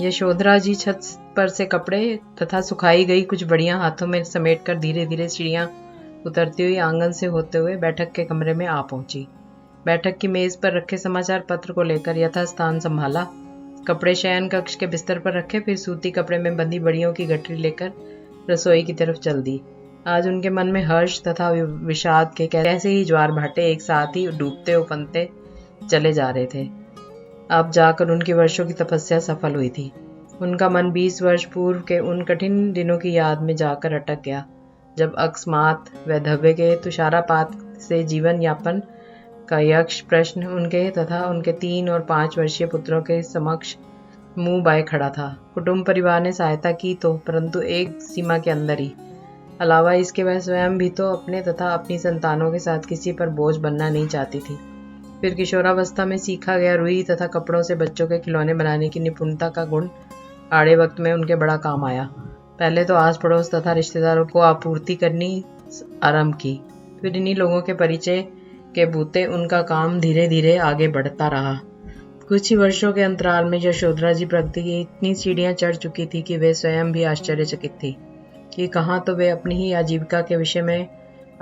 यशोधरा जी छत पर से कपड़े तथा सुखाई गई कुछ बड़ियां हाथों में समेटकर धीरे धीरे सीढ़ियां उतरती हुई आंगन से होते हुए बैठक के कमरे में आ पहुंची। बैठक की मेज पर रखे समाचार पत्र को लेकर यथास्थान संभाला, कपड़े शयन कक्ष के बिस्तर पर रखे, फिर सूती कपड़े में बंधी बड़ियों की गठरी लेकर रसोई की तरफ चल दी। आज उनके मन में हर्ष तथा विषाद के कैसे ही ज्वार भाटे एक साथ ही डूबते उफनते चले जा रहे थे। अब जाकर उनकी वर्षों की तपस्या सफल हुई थी। उनका मन 20 वर्ष पूर्व के उन कठिन दिनों की याद में जाकर अटक गया, जब अकस्मात वैधव्य के तुषारापात से जीवन यापन का यक्ष प्रश्न उनके तथा उनके 3 और 5 वर्षीय पुत्रों के समक्ष मुंह बाए खड़ा था। कुटुंब परिवार ने सहायता की तो, परंतु एक सीमा के अंदर ही। अलावा इसके वह स्वयं भी तो अपने तथा अपनी संतानों के साथ किसी पर बोझ बनना नहीं चाहती थी। फिर किशोरावस्था में सीखा गया रुई तथा कपड़ों से बच्चों के खिलौने बनाने की निपुणता का गुण आड़े वक्त में उनके बड़ा काम आया। पहले तो आस पड़ोस तथा रिश्तेदारों को आपूर्ति करनी आरंभ की, फिर इन्हीं लोगों के परिचय के बूते उनका काम धीरे धीरे आगे बढ़ता रहा। कुछ ही वर्षों के अंतराल में यशोधरा जी प्रगति की इतनी सीढ़ियां चढ़ चुकी थी कि वे स्वयं भी आश्चर्यचकित थी कि कहाँ तो वे अपनी ही आजीविका के विषय में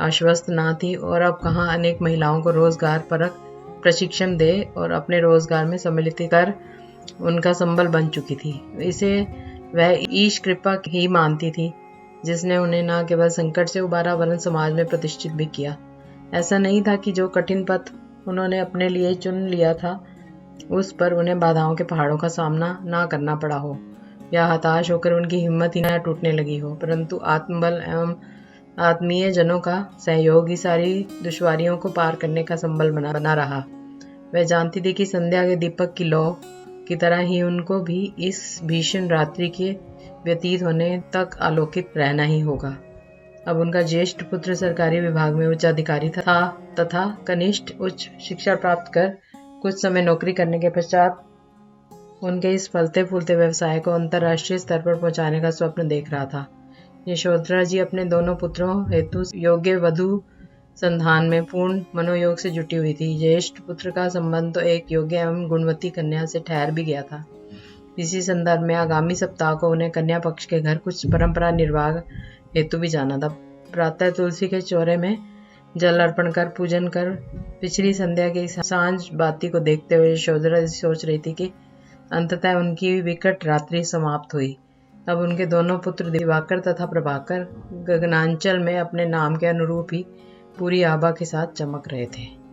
आश्वस्त ना थी और अब कहाँ अनेक महिलाओं को रोजगार परक प्रशिक्षण दे और अपने रोजगार में सम्मिलित कर उनका संबल बन चुकी थी। इसे वह ईश कृपा ही मानती थी, जिसने उन्हें न केवल संकट से उबारा वरन समाज में प्रतिष्ठित भी किया। ऐसा नहीं था कि जो कठिन पथ उन्होंने अपने लिए चुन लिया था उस पर उन्हें बाधाओं के पहाड़ों का सामना ना करना पड़ा हो या हताश होकर उनकी हिम्मत ही न टूटने लगी हो, परंतु आत्मबल एवं आत्मीय जनों का सहयोग ही सारी दुश्वारियों को पार करने का संबल बना रहा। वह जानती थी कि संध्या के दीपक की लौ की तरह ही उनको भी इस भीषण रात्रि के व्यतीत होने तक आलोकित रहना ही होगा। अब उनका ज्येष्ठ पुत्र सरकारी विभाग में उच्च अधिकारी था तथा कनिष्ठ उच्च शिक्षा प्राप्त कर कुछ समय नौकरी करने के पश्चात उनके इस फलते फूलते व्यवसाय को अंतर्राष्ट्रीय स्तर पर पहुंचाने का स्वप्न देख रहा था। यशोधरा जी अपने दोनों पुत्रों हेतु योग्य वधू संधान में पूर्ण मनोयोग से जुटी हुई थी। ज्येष्ठ पुत्र का संबंध तो एक योग्य एवं गुणवती कन्या से ठहर भी गया था। इसी संदर्भ में आगामी सप्ताह को उन्हें कन्या पक्ष के घर कुछ परंपरा निर्वाह हेतु भी जाना था। प्रातः तुलसी के चौरे में जल अर्पण कर पूजन कर पिछली संध्या की सांझ बाती को देखते हुए यशोधरा सोच रही थी कि अंततः उनकी विकट रात्रि समाप्त हुई। अब उनके दोनों पुत्र दिवाकर तथा प्रभाकर गगनांचल में अपने नाम के अनुरूप ही पूरी आभा के साथ चमक रहे थे।